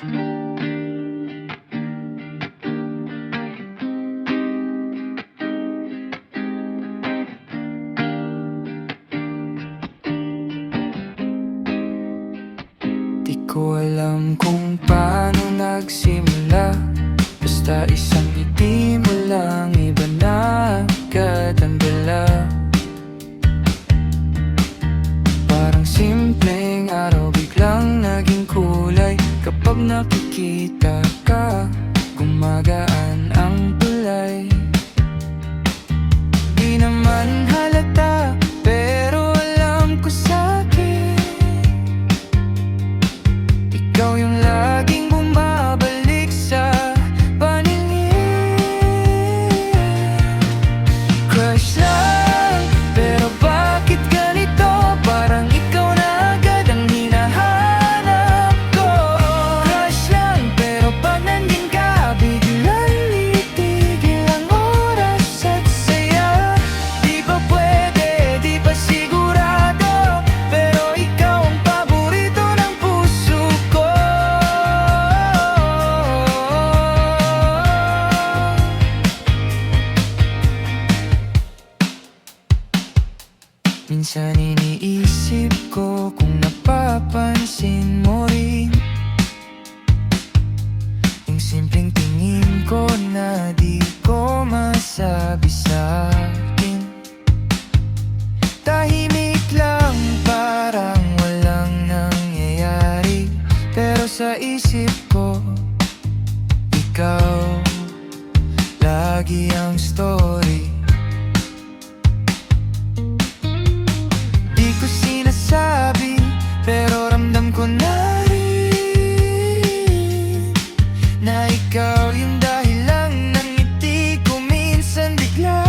Di ko alam kung paano nagsimula, basta isang ngiti mo lang, iba na agad ang dala. Parang simpleng araw biglang naging kulay kapag nakikita ka, gumagaan ang tulay. Di naman halata pero alam ko sa'kin ikaw yung laging bumabalik sa paningin. Crush lang, pero bakit ganito? Parang ikaw na agad ang hinahanap ko. Crush lang, pero pag nandyan ka, biglang titigil ang oras at saya. Di ba pwede, di ba sigurado, pero ikaw ang paborito ng puso ko. Minsan iniisip ko kung napapansin mo rin yung simpleng tingin ko na di ko masabi sa'kin. Tahimik lang, parang walang nangyayari, pero sa isip ko ikaw lagi ang story. Di ko sinasabi, pero ramdam ko na rin na ikaw yung dahilan ng ngiti ko minsan bigla.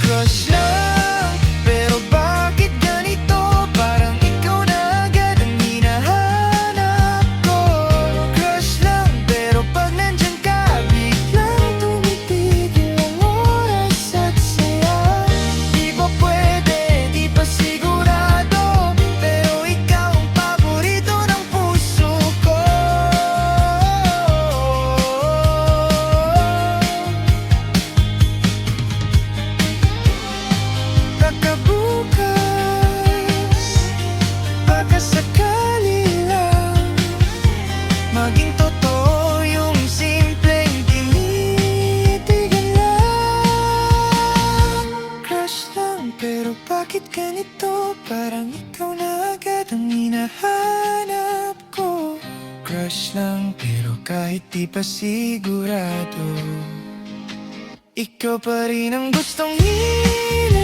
Crush lang, pero bakit ganito? Parang ikaw na agad ang hinahanap ko. Crush lang, pero pag nandyan ka, biglang tumitigil ang oras at saya. Di ba pwede, di ba sigurado, pero ikaw ang paborito ng puso ko. Pagkabukas, baka sakali lang maging totoo yung simpleng tinitigan lang. Crush lang, pero bakit ganito? Parang ikaw na agad ang hinahanap ko. Crush lang, pero kahit di pa sigurado, ikaw pa rin ang gustong hinahanap.